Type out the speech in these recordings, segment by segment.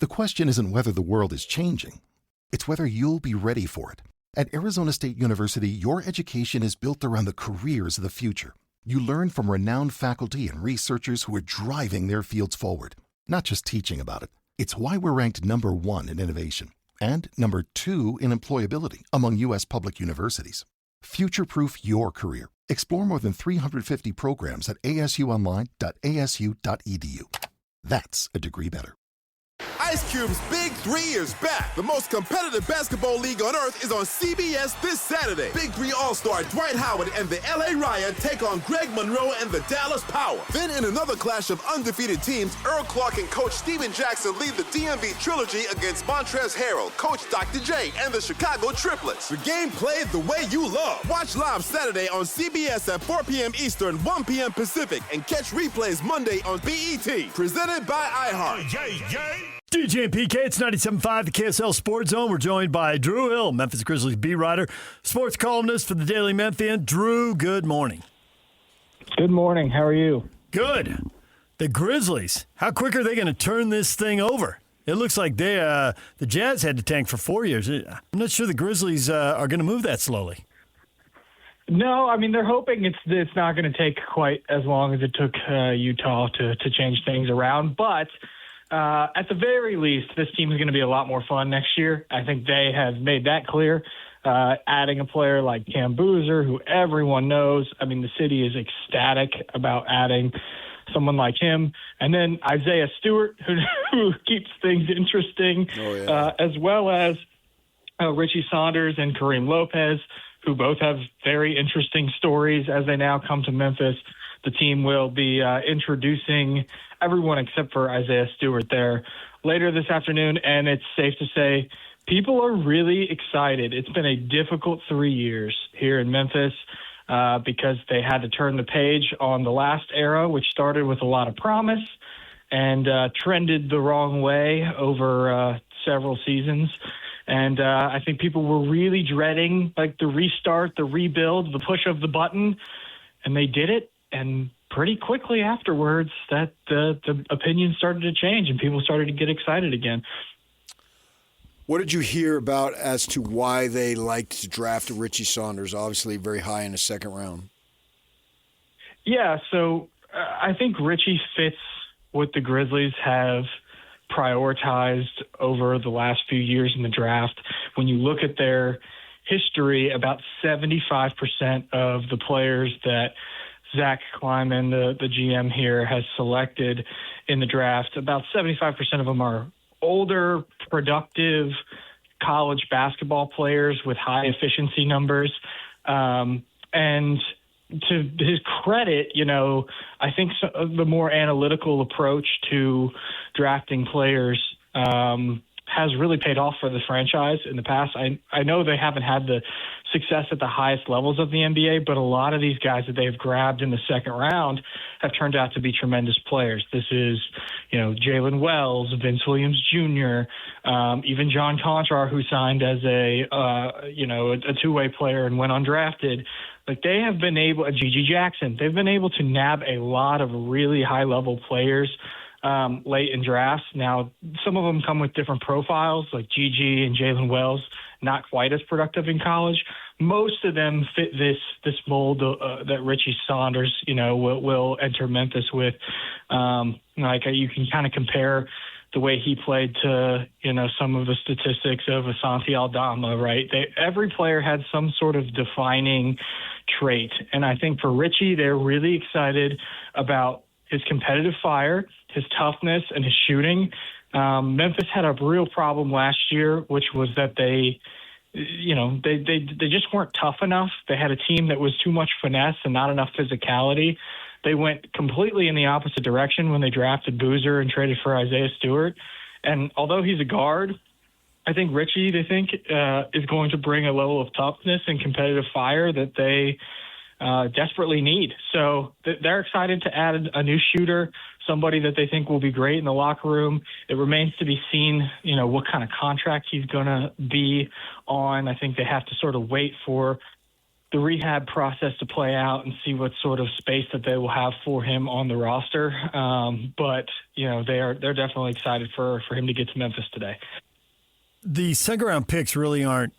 The question isn't whether the world is changing. It's whether you'll be ready for it. At Arizona State University, your education is built around the careers of the future. You learn from renowned faculty and researchers who are driving their fields forward, not just teaching about it. It's why we're ranked #1 in innovation and #2 in employability among U.S. public universities. Future-proof your career. Explore more than 350 programs at asuonline.asu.edu. That's a degree better. Ice Cube's Big 3 is back. The most competitive basketball league on earth is on CBS this Saturday. Big 3 All-Star Dwight Howard and the LA Riot take on Greg Monroe and the Dallas Power. Then in another clash of undefeated teams, Earl Clark and Coach Steven Jackson lead the DMV Trilogy against Montrezl Harrell, Coach Dr. J, and the Chicago Triplets. The game played the way you love. Watch live Saturday on CBS at 4 p.m. Eastern, 1 p.m. Pacific, and catch replays Monday on BET. Presented by iHeart. DJ and PK, it's 97.5, the KSL Sports Zone. We're joined by Drew Hill, Memphis Grizzlies beat writer, sports columnist for the Daily Memphian. Drew, good morning. Good morning. How are you? Good. The Grizzlies, how quick are they going to turn this thing over? It looks like the Jazz had to tank for 4 years. I'm not sure the Grizzlies are going to move that slowly. No, I mean, they're hoping it's not going to take quite as long as it took Utah to change things around, but at the very least, this team is going to be a lot more fun next year. I think they have made that clear. Adding a player like Cam Boozer, who everyone knows. I mean, the city is ecstatic about adding someone like him. And then Isaiah Stewart, who keeps things interesting, as well as Richie Saunders and Kareem Lopez, who both have very interesting stories as they now come to Memphis. The team will be introducing everyone except for Isaiah Stewart there later this afternoon, and it's safe to say people are really excited. It's been a difficult 3 years here in Memphis because they had to turn the page on the last era, which started with a lot of promise and trended the wrong way over several seasons. And I think people were really dreading like the restart, the rebuild, the push of the button, and they did it. And pretty quickly afterwards, that the opinion started to change and people started to get excited again. What did you hear about as to why they liked to draft Richie Saunders, obviously very high in the second round? Yeah, so I think Richie fits what the Grizzlies have prioritized over the last few years in the draft. When you look at their history, about 75% of the players that Zach Kleiman, the GM here, has selected in the draft, about 75% of them are older, productive college basketball players with high efficiency numbers. And to his credit, I think the more analytical approach to drafting players has really paid off for the franchise in the past. I know they haven't had the success at the highest levels of the NBA, but a lot of these guys that they've grabbed in the second round have turned out to be tremendous players. This is, Jalen Wells, Vince Williams Jr., even John Conchar, who signed as a two-way player and went undrafted. Like they have been able, Gigi Jackson, they've been able to nab a lot of really high-level players late in drafts. Now, some of them come with different profiles, like Gigi and Jalen Wells, not quite as productive in college. Most of them fit this mold that Richie Saunders, will enter Memphis with. You can kind of compare the way he played to, some of the statistics of Asante Aldama, right? Every player had some sort of defining trait. And I think for Richie, they're really excited about his competitive fire, his toughness, and his shooting. Memphis had a real problem last year, which was that they just weren't tough enough. They had a team that was too much finesse and not enough physicality. They went completely in the opposite direction when they drafted Boozer and traded for Isaiah Stewart. And although he's a guard, I think Richie, they think, is going to bring a level of toughness and competitive fire that they desperately need. So they're excited to add a new shooter, somebody that they think will be great in the locker room. It remains to be seen, what kind of contract he's going to be on. I think they have to sort of wait for the rehab process to play out and see what sort of space that they will have for him on the roster. But they're definitely excited for him to get to Memphis today. The second-round picks really aren't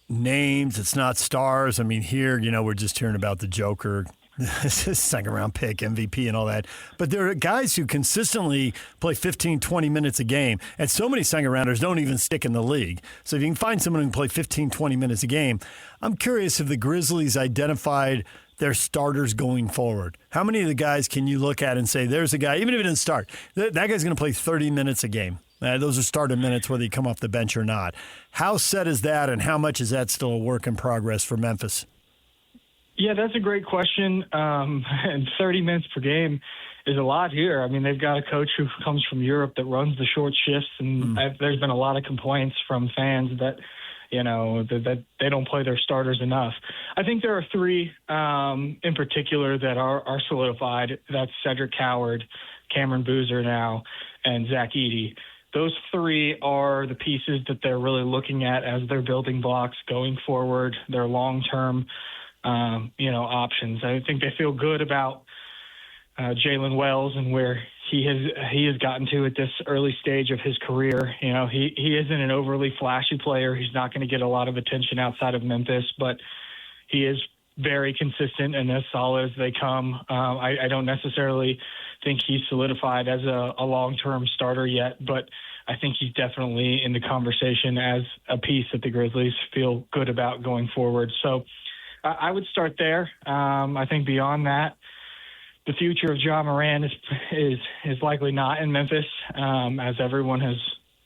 names. It's not stars. I mean, here, we're just hearing about the Joker, second-round pick, MVP and all that. But there are guys who consistently play 15, 20 minutes a game, and so many second-rounders don't even stick in the league. So if you can find someone who can play 15, 20 minutes a game, I'm curious if the Grizzlies identified their starters going forward. How many of the guys can you look at and say, there's a guy, even if he didn't start, that guy's going to play 30 minutes a game? Those are starter minutes whether you come off the bench or not. How set is that, and how much is that still a work in progress for Memphis? Yeah, that's a great question. And 30 minutes per game is a lot here. I mean, they've got a coach who comes from Europe that runs the short shifts, and there's been a lot of complaints from fans that, that they don't play their starters enough. I think there are three in particular that are solidified. That's Cedric Coward, Cameron Boozer now, and Zach Edey. Those three are the pieces that they're really looking at as their building blocks going forward, their long-term options. I think they feel good about Jalen Wells and where he has gotten to at this early stage of his career. He isn't an overly flashy player. He's not going to get a lot of attention outside of Memphis, but he is very consistent and as solid as they come. I don't necessarily think he's solidified as a long-term starter yet, but I think he's definitely in the conversation as a piece that the Grizzlies feel good about going forward. So I would start there. I think beyond that, the future of Ja Morant is likely not in Memphis, as everyone has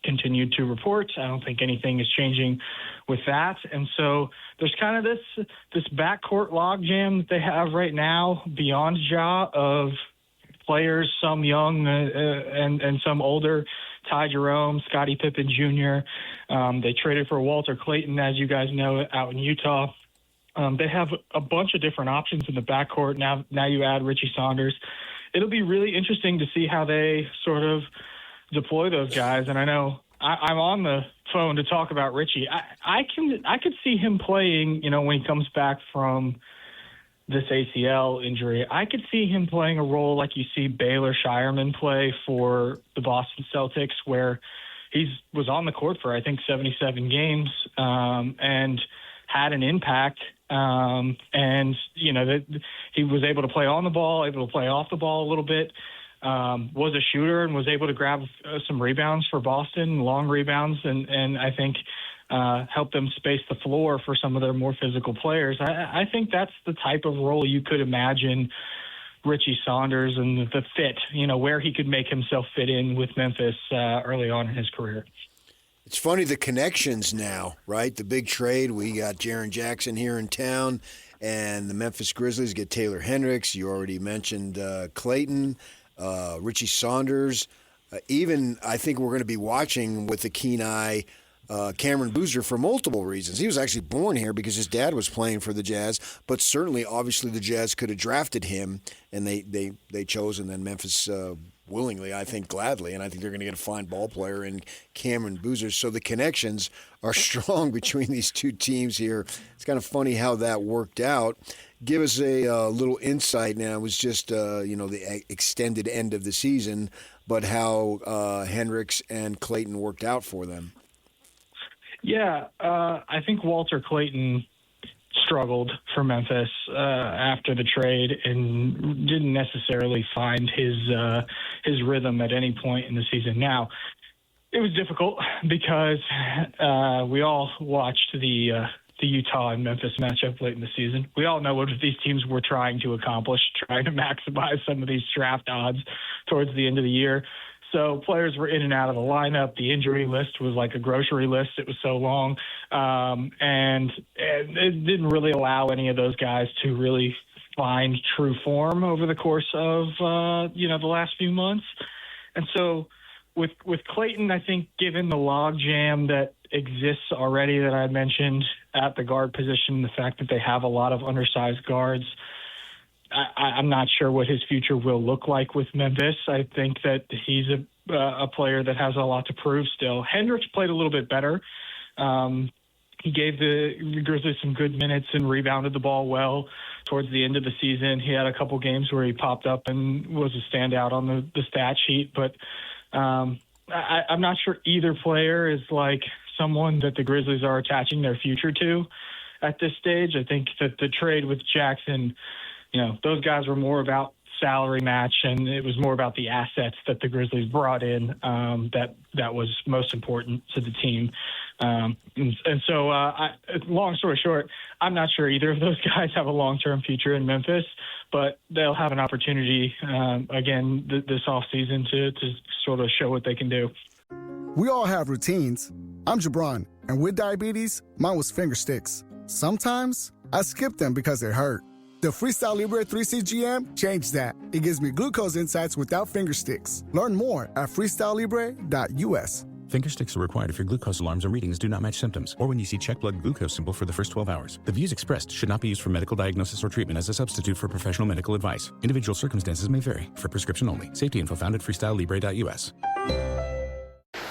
continued to report. I don't think anything is changing with that. And so there's kind of this backcourt logjam that they have right now beyond Ja of players, some young and some older. Ty Jerome, Scottie Pippen Jr. They traded for Walter Clayton, as you guys know, out in Utah. They have a bunch of different options in the backcourt. Now you add Richie Saunders. It'll be really interesting to see how they sort of deploy those guys. And I know I'm on the phone to talk about Richie. I could see him playing, when he comes back from this ACL injury. I could see him playing a role like you see Baylor Shireman play for the Boston Celtics, where he was on the court for, I think, 77 games and had an impact. That he was able to play on the ball, able to play off the ball a little bit, was a shooter and was able to grab some rebounds for Boston, long rebounds, and I think help them space the floor for some of their more physical players. I think that's the type of role you could imagine Richie Saunders and the fit, where he could make himself fit in with Memphis early on in his career. It's funny, the connections now, right? The big trade, we got Jaren Jackson here in town, and the Memphis Grizzlies get Taylor Hendricks. You already mentioned Clayton, Richie Saunders. Even I think we're going to be watching with a keen eye Cameron Boozer for multiple reasons. He was actually born here because his dad was playing for the Jazz, but certainly, obviously, the Jazz could have drafted him, and they chose, and then Memphis willingly, I think gladly, and I think they're going to get a fine ball player in Cameron Boozer. So the connections are strong between these two teams here. It's kind of funny how that worked out. Give us a little insight now. It was just, the extended end of the season, but how Hendricks and Clayton worked out for them. Yeah, I think Walter Clayton struggled for Memphis after the trade and didn't necessarily find his rhythm at any point in the season. Now, it was difficult because we all watched the Utah and Memphis matchup late in the season. We all know what these teams were trying to accomplish, trying to maximize some of these draft odds towards the end of the year. So players were in and out of the lineup. The injury list was like a grocery list. It was so long. And it didn't really allow any of those guys to really find true form over the course of, the last few months. And so with Clayton, I think given the logjam that exists already that I mentioned at the guard position, the fact that they have a lot of undersized guards, I'm not sure what his future will look like with Memphis. I think that he's a player that has a lot to prove still. Hendricks played a little bit better He gave the Grizzlies some good minutes and rebounded the ball well towards the end of the season. He had a couple games where he popped up and was a standout on the stat sheet. But I'm not sure either player is like someone that the Grizzlies are attaching their future to at this stage. I think that the trade with Jackson, those guys were more about salary match, and it was more about the assets that the Grizzlies brought in that was most important to the team. So long story short, I'm not sure either of those guys have a long-term future in Memphis, but they'll have an opportunity again this offseason to sort of show what they can do. We all have routines. I'm Jabron, and with diabetes, mine was finger sticks. Sometimes I skip them because they hurt. The Freestyle Libre 3CGM changed that. It gives me glucose insights without finger sticks. Learn more at freestylelibre.us. Finger sticks are required if your glucose alarms or readings do not match symptoms, or when you see check blood glucose symbol for the first 12 hours. The views expressed should not be used for medical diagnosis or treatment as a substitute for professional medical advice. Individual circumstances may vary. For prescription only. Safety info found at freestylelibre.us.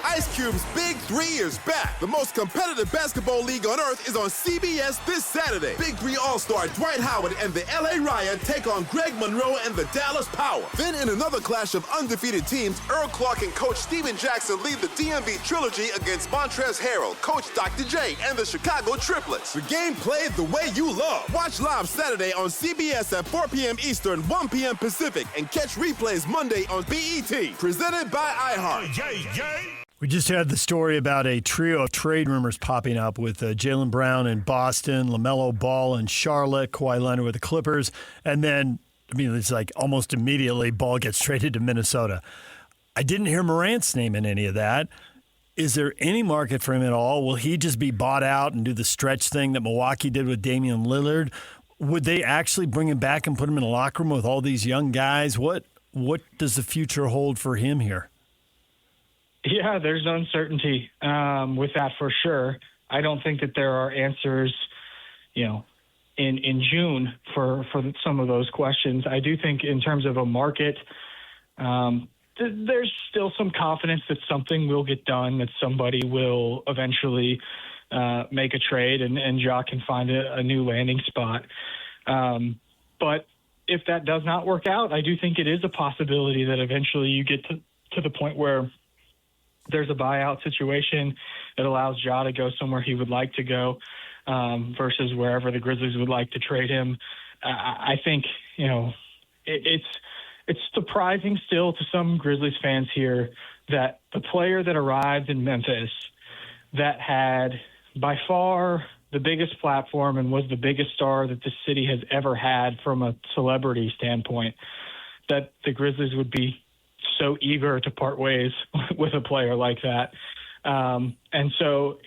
Ice Cube's Big 3 is back. The most competitive basketball league on earth is on CBS this Saturday. Big 3 All-Star Dwight Howard and the LA Riot take on Greg Monroe and the Dallas Power. Then in another clash of undefeated teams, Earl Clark and Coach Steven Jackson lead the DMV Trilogy against Montrezl Harrell, Coach Dr. J, and the Chicago Triplets. The game played the way you love. Watch live Saturday on CBS at 4 p.m. Eastern, 1 p.m. Pacific, and catch replays Monday on BET. Presented by iHeart. We just had the story about a trio of trade rumors popping up with Jaylen Brown in Boston, LaMelo Ball in Charlotte, Kawhi Leonard with the Clippers, and then, it's like almost immediately Ball gets traded to Minnesota. I didn't hear Morant's name in any of that. Is there any market for him at all? Will he just be bought out and do the stretch thing that Milwaukee did with Damian Lillard? Would they actually bring him back and put him in a locker room with all these young guys? What does the future hold for him here? Yeah, there's uncertainty with that for sure. I don't think that there are answers, in June for some of those questions. I do think in terms of a market, there's still some confidence that something will get done, that somebody will eventually make a trade and Ja can find a new landing spot. But if that does not work out, I do think it is a possibility that eventually you get to the point where there's a buyout situation that allows Ja to go somewhere he would like to go versus wherever the Grizzlies would like to trade him. I think, it's surprising still to some Grizzlies fans here that the player that arrived in Memphis that had by far the biggest platform and was the biggest star that the city has ever had from a celebrity standpoint, that the Grizzlies would be so eager to part ways with a player like that. And so,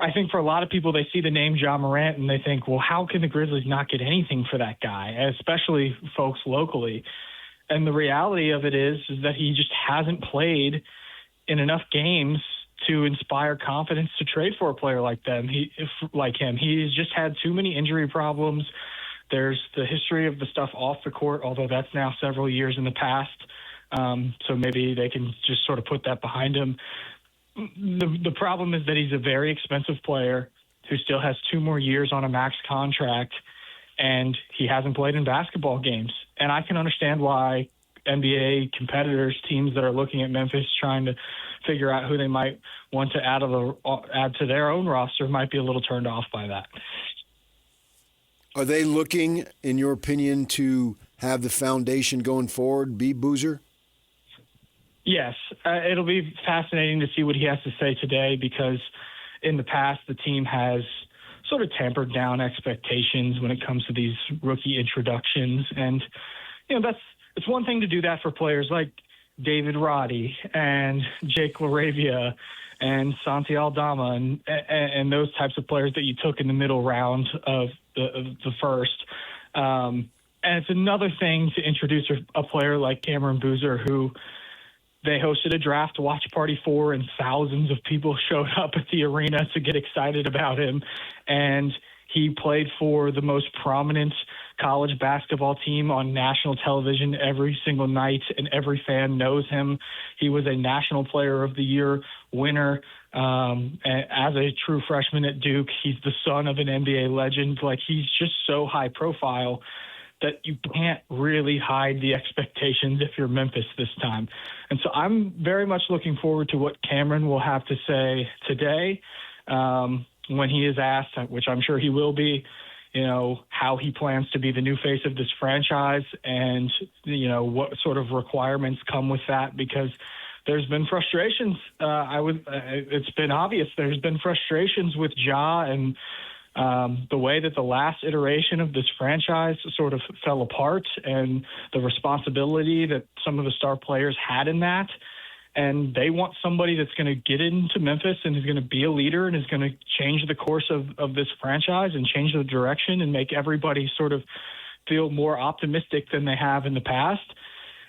I think for a lot of people, they see the name Ja Morant and they think, well, how can the Grizzlies not get anything for that guy, especially folks locally? And the reality of it is that he just hasn't played in enough games to inspire confidence to trade for a player like him. He's just had too many injury problems. There's the history of the stuff off the court, although that's now several years in the past. So maybe they can just sort of put that behind him. The problem is that he's a very expensive player who still has 2 more years on a max contract, and he hasn't played in basketball games. And I can understand why NBA competitors, teams that are looking at Memphis trying to figure out who they might want to add to their own roster might be a little turned off by that. Are they looking, in your opinion, to have the foundation going forward be Boozer? Yes. It'll be fascinating to see what he has to say today because in the past the team has sort of tampered down expectations when it comes to these rookie introductions. And, it's one thing to do that for players like David Roddy and Jake LaRavia and Santi Aldama and those types of players that you took in the middle round of the first. And it's another thing to introduce a player like Cameron Boozer, who they hosted a draft watch party for, and thousands of people showed up at the arena to get excited about him. And he played for the most prominent college basketball team on national television every single night, and every fan knows him. He was a National Player of the Year winner. As a true freshman at Duke, he's the son of an NBA legend. Like, he's just so high profile that you can't really hide the expectations if you're Memphis this time. And so I'm very much looking forward to what Cameron will have to say today when he is asked, which I'm sure he will be, how he plans to be the new face of this franchise and, what sort of requirements come with that, because there's been frustrations. It's been obvious there's been frustrations with Ja and the way that the last iteration of this franchise sort of fell apart, and the responsibility that some of the star players had in that. And they want somebody that's going to get into Memphis and is going to be a leader and is going to change the course of this franchise and change the direction and make everybody sort of feel more optimistic than they have in the past.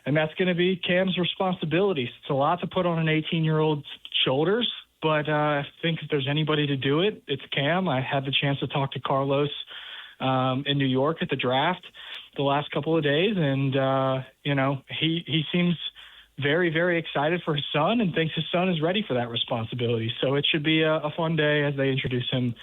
And that's going to be Cam's responsibility. It's a lot to put on an 18-year-old's shoulders, but I think if there's anybody to do it, it's Cam. I had the chance to talk to Carlos in New York at the draft the last couple of days, and, he seems very, very excited for his son and thinks his son is ready for that responsibility. So it should be a fun day as they introduce him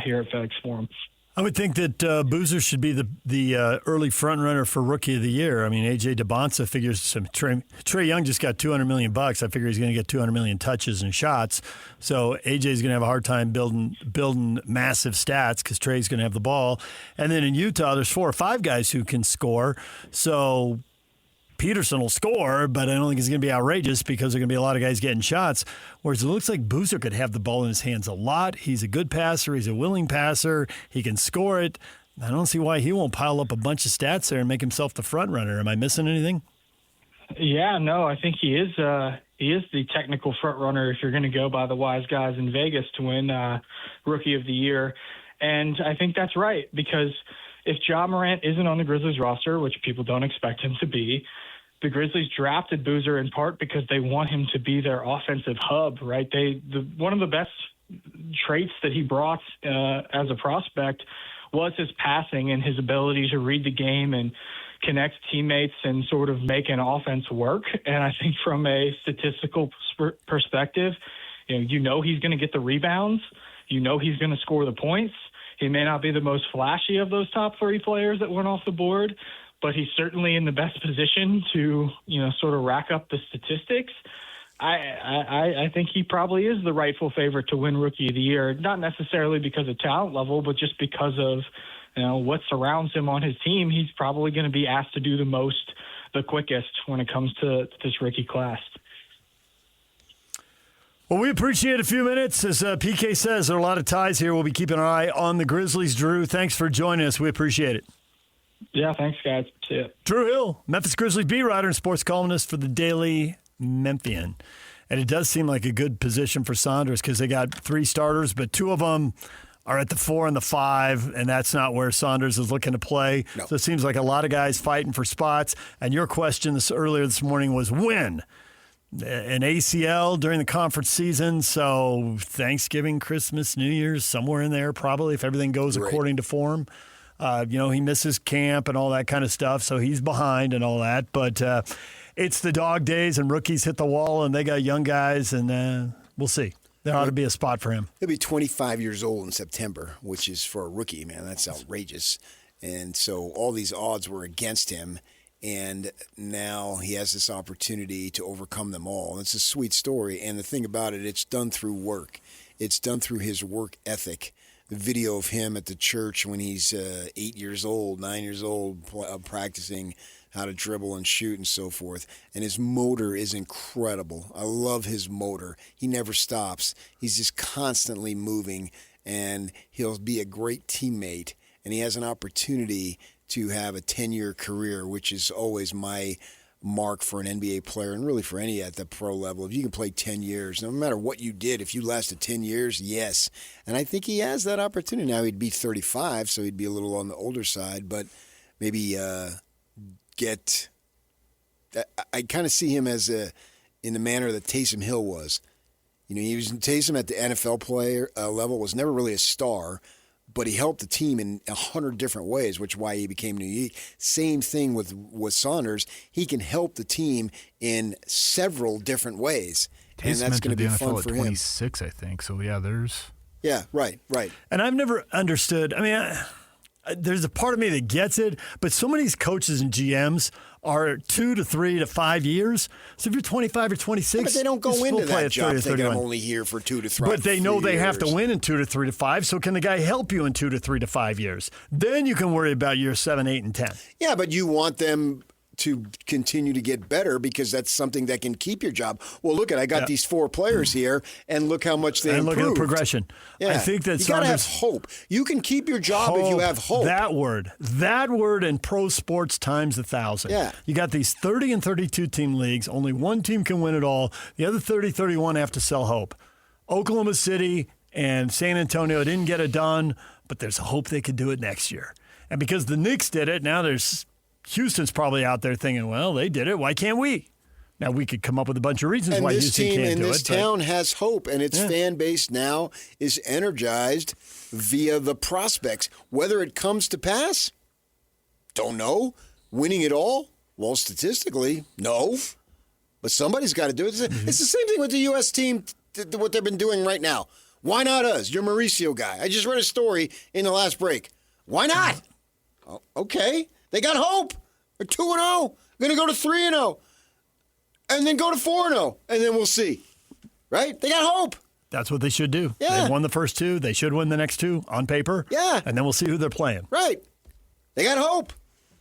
here at FedEx Forum. I would think that Boozer should be the early front runner for Rookie of the Year. I mean, AJ DeBonsa figures Trae Young just got $200 million. I figure he's going to get 200 million touches and shots. So AJ's going to have a hard time building massive stats because Trae's going to have the ball. And then in Utah, there's 4 or 5 guys who can score. So Peterson will score, but I don't think it's going to be outrageous because there are going to be a lot of guys getting shots. Whereas it looks like Boozer could have the ball in his hands a lot. He's a good passer. He's a willing passer. He can score it. I don't see why he won't pile up a bunch of stats there and make himself the front runner. Am I missing anything? Yeah, no, I think he is the technical front runner if you're going to go by the wise guys in Vegas to win Rookie of the Year. And I think that's right, because if Ja Morant isn't on the Grizzlies roster, which people don't expect him to be, the Grizzlies drafted Boozer in part because they want him to be their offensive hub, right? One of the best traits that he brought as a prospect was his passing and his ability to read the game and connect teammates and sort of make an offense work. And I think from a statistical perspective, he's going to get the rebounds. He's going to score the points. He may not be the most flashy of those top 3 players that went off the board, but he's certainly in the best position to, sort of rack up the statistics. I think he probably is the rightful favorite to win Rookie of the Year, not necessarily because of talent level, but just because of, what surrounds him on his team. He's probably going to be asked to do the most, the quickest when it comes to this rookie class. Well, we appreciate a few minutes. As PK says, there are a lot of ties here. We'll be keeping an eye on the Grizzlies. Drew, thanks for joining us. We appreciate it. Yeah, thanks, guys. See ya. Drew Hill, Memphis Grizzlies beat writer and sports columnist for the Daily Memphian. And it does seem like a good position for Saunders because they got 3 starters, but 2 of them are at the 4 and the 5, and that's not where Saunders is looking to play. No. So it seems like a lot of guys fighting for spots. And your question earlier this morning was when? An ACL during the conference season, so Thanksgiving, Christmas, New Year's, somewhere in there probably if everything goes according to form. He misses camp and all that kind of stuff, so he's behind and all that. But it's the dog days, and rookies hit the wall, and they got young guys, and we'll see. There ought to be a spot for him. He'll be 25 years old in September, which is for a rookie, man. That's outrageous. And so all these odds were against him, and now he has this opportunity to overcome them all. It's a sweet story, and the thing about it, it's done through work. It's done through his work ethic. The video of him at the church when he's 9 years old, practicing how to dribble and shoot and so forth. And his motor is incredible. I love his motor. He never stops. He's just constantly moving, and he'll be a great teammate. And he has an opportunity to have a 10-year career, which is always my mark for an NBA player and really for any at the pro level. If you can play 10 years, no matter what you did, if you lasted 10 years, yes. And I think he has that opportunity. Now he'd be 35, so he'd be a little on the older side, but maybe I kind of see him as in the manner that Taysom Hill was. He was Taysom at the NFL player level, was never really a star, but he helped the team in 100 different ways, which is why he became unique. Same thing with Saunders. He can help the team in several different ways, and that's going to be fun for him. 26, I think. So, yeah, there's... Yeah, right. And I've never understood. I mean, there's a part of me that gets it, but so many of these coaches and GMs are 2 to 3 to 5 years. So if you're 25 or 26, but they don't go into that job thinking 31. I'm only here for 2 to 3. But they know they have to years. win in 2 to 3 to 5. So can the guy help you in 2 to 3 to 5 years? Then you can worry about year 7, 8, and 10. Yeah, but you want them to continue to get better because that's something that can keep your job. Well, look I got these 4 players here, and look how much they improved. And look at the progression. Yeah. I think that you got to have hope. You can keep your job if you have hope. That word in pro sports times 1,000. Yeah. You got these 30 and 32 team leagues. Only one team can win it all. The other 30, 31 have to sell hope. Oklahoma City and San Antonio didn't get it done, but there's a hope they could do it next year. And because the Knicks did it, now Houston's probably out there thinking, well, they did it. Why can't we? Now, we could come up with a bunch of reasons why Houston can't do it. And this team in this town has hope, and its fan base now is energized via the prospects. Whether it comes to pass, don't know. Winning it all? Well, statistically, no. But somebody's got to do it. It's the same thing with the U.S. team, what they've been doing right now. Why not us? You're Mauricio guy. I just read a story in the last break. Why not? Oh, okay. They got hope. They're 2-0. Going to go to 3-0. And then go to 4-0. And then we'll see. Right? They got hope. That's what they should do. Yeah. They won the first 2. They should win the next 2 on paper. Yeah. And then we'll see who they're playing. Right. They got hope.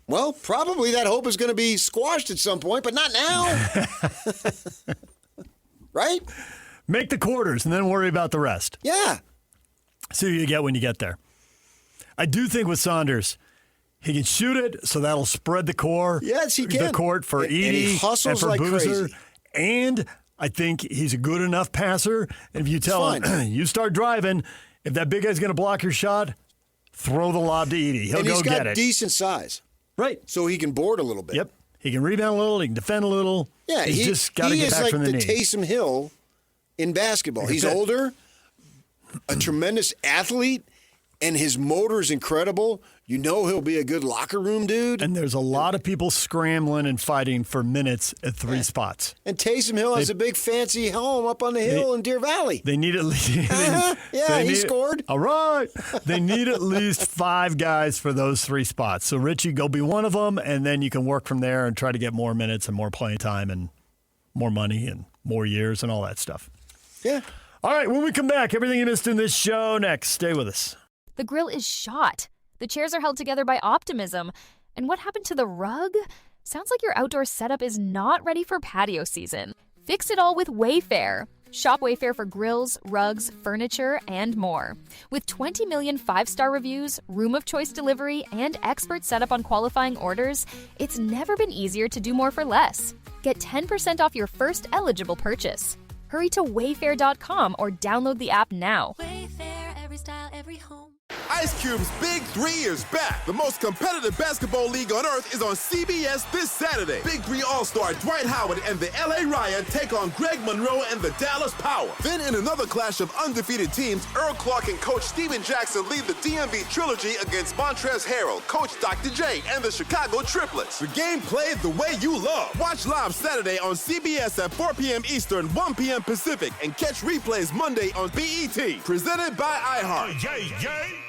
Well, probably that hope is going to be squashed at some point, but not now. Right? Make the quarters and then worry about the rest. Yeah. See what you get when you get there. I do think with Saunders, he can shoot it, so that'll spread the core. Yes, he can. The court for Edie and he hustles and for like Boozer. crazy. And I think he's a good enough passer. And if you tell him, you start driving, if that big guy's going to block your shot, throw the lob to Edie. He'll go get it. And he's got decent size. Right. So he can board a little bit. Yep. He can rebound a little. He can defend a little. Yeah, he's just got to get back from the knee. He is like the Taysom Hill in basketball. He's older, a tremendous athlete, and his motor is incredible. You know he'll be a good locker room dude. And there's a lot of people scrambling and fighting for minutes at 3 spots. And Taysom Hill has a big fancy home up on the hill in Deer Valley. They need at least. He scored. All right. They need at least 5 guys for those 3 spots. So Richie, go be one of them, and then you can work from there and try to get more minutes and more playing time and more money and more years and all that stuff. Yeah. All right. When we come back, everything you missed in this show next. Stay with us. The grill is shot. The chairs are held together by optimism. And what happened to the rug? Sounds like your outdoor setup is not ready for patio season. Fix it all with Wayfair. Shop Wayfair for grills, rugs, furniture, and more. With 20 million 5-star reviews, room of choice delivery, and expert setup on qualifying orders, it's never been easier to do more for less. Get 10% off your first eligible purchase. Hurry to wayfair.com or download the app now. Wayfair, every style, every home. Ice Cube's Big 3 is back. The most competitive basketball league on earth is on CBS this Saturday. Big 3 All-Star Dwight Howard and the LA Riot take on Greg Monroe and the Dallas Power. Then in another clash of undefeated teams, Earl Clark and Coach Steven Jackson lead the DMV trilogy against Montrezl Harrell, Coach Dr. J, and the Chicago Triplets. The game played the way you love. Watch live Saturday on CBS at 4 p.m. Eastern, 1 p.m. Pacific, and catch replays Monday on BET. Presented by iHeart.